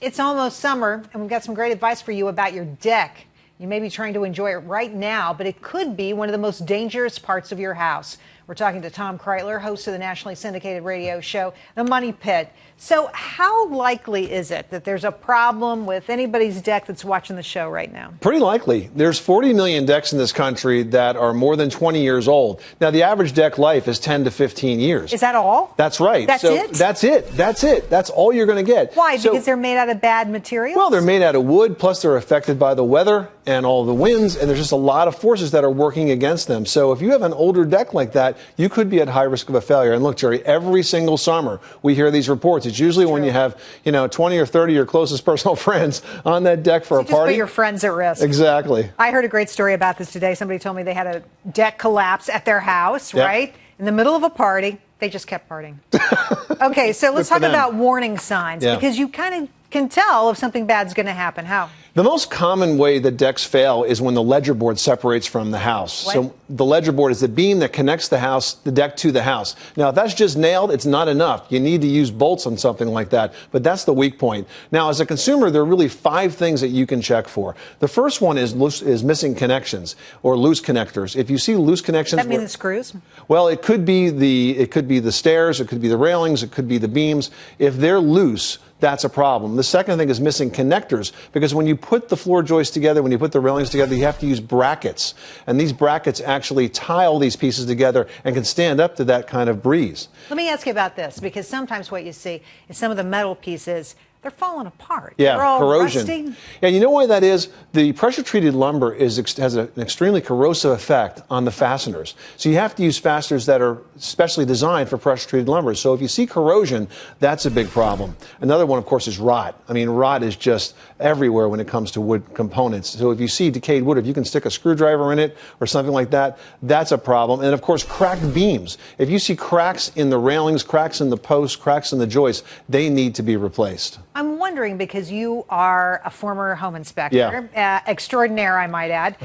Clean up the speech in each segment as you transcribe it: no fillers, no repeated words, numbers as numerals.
It's almost summer, and we've got some great advice for you about your deck. You may be trying to enjoy it right now, but it could be one of the most dangerous parts of your house. We're talking to Tim Kraeutler, host of the nationally syndicated radio show, The Money Pit. So how likely is it that there's a problem with anybody's deck that's watching the show right now? Pretty likely. There's 40 million decks in this country that are more than 20 years old. Now, the average deck life is 10 to 15 years. Is that all? That's right. That's it? That's it. That's it. That's all you're going to get. Why? Because they're made out of bad materials? Well, they're made out of wood, plus they're affected by the weather and all the winds, and there's just a lot of forces that are working against them. So if you have an older deck like that, you could be at high risk of a failure. And look, Jerry, every single summer we hear these reports. It's usually when you have, 20 or 30 of your closest personal friends on that deck for a party. Just put your friends at risk. Exactly. I heard a great story about this today. Somebody told me they had a deck collapse at their house, Yep. right? In the middle of a party. They just kept partying. Okay, so let's talk about warning signs, because you kind of can tell if something bad's going to happen. How? The most common way that decks fail is when the ledger board separates from the house. What? So the ledger board is the beam that connects the deck to the house. Now, if that's just nailed, it's not enough. You need to use bolts on something like that, but that's the weak point. Now, as a consumer, there are really 5 things that you can check for. The first one is missing connections or loose connectors. If you see loose connections, That mean the screws? Well, it could be the stairs, it could be the railings, it could be the beams. If they're loose, that's a problem. The second thing is missing connectors, because when you put the floor joists together, when you put the railings together, you have to use brackets. And these brackets actually tie all these pieces together and can stand up to that kind of breeze. Let me ask you about this, because sometimes what you see is some of the metal pieces, they're falling apart. Yeah, they're all corrosion. rusty. Yeah, you know why that is? The pressure-treated lumber has an extremely corrosive effect on the fasteners. So you have to use fasteners that are specially designed for pressure-treated lumber. So if you see corrosion, that's a big problem. Another one, of course, is rot. I mean, rot is just everywhere when it comes to wood components. So if you see decayed wood, if you can stick a screwdriver in it or something like that, that's a problem. And, of course, cracked beams. If you see cracks in the railings, cracks in the posts, cracks in the joists, they need to be replaced. I'm wondering, because you are a former home inspector, extraordinaire, I might add,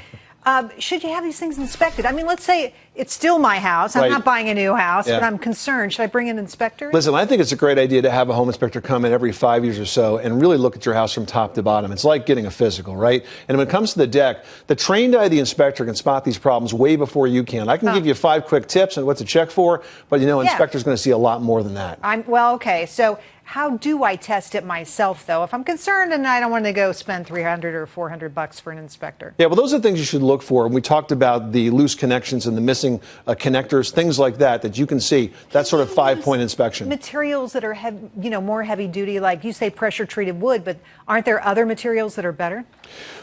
should you have these things inspected? I mean, let's say it's still my house. I'm not buying a new house, but I'm concerned. Should I bring an inspector? Listen, I think it's a great idea to have a home inspector come in every 5 years or so and really look at your house from top to bottom. It's like getting a physical, right? And when it comes to the deck, the trained eye of the inspector can spot these problems way before you can. I can give you 5 quick tips on what to check for, but an inspector's going to see a lot more than that. Well, okay, so how do I test it myself, though, if I'm concerned and I don't want to go spend $300 or $400 for an inspector? Yeah, well, those are things you should look for. And we talked about the loose connections and the missing connectors, things like that you can see. That's sort of 5-point inspection. Materials that are more heavy duty, like you say pressure-treated wood, but aren't there other materials that are better?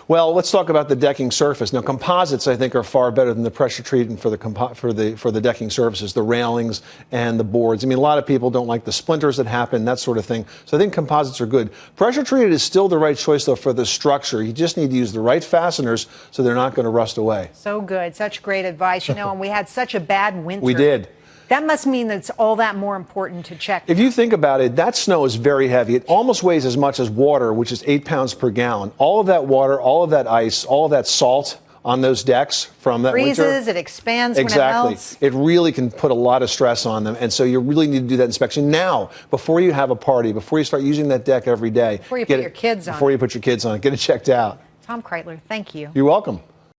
Well, let's talk about the decking surface. Now, composites, I think, are far better than the pressure treated for the decking surfaces, the railings and the boards. I mean, a lot of people don't like the splinters that happen, that sort of thing. So I think composites are good. Pressure treated is still the right choice, though, for the structure. You just need to use the right fasteners so they're not going to rust away. So good. Such great advice. And we had such a bad winter. We did. That must mean that it's all that more important to check. If you think about it, that snow is very heavy. It almost weighs as much as water, which is 8 pounds per gallon. All of that water, all of that ice, all of that salt on those decks from that winter. It freezes, it expands when it melts. It really can put a lot of stress on them. And so you really need to do that inspection now, before you have a party, before you start using that deck every day. Before you put your kids on. Before you put your kids on it. Get it checked out. Tim Kraeutler, thank you. You're welcome.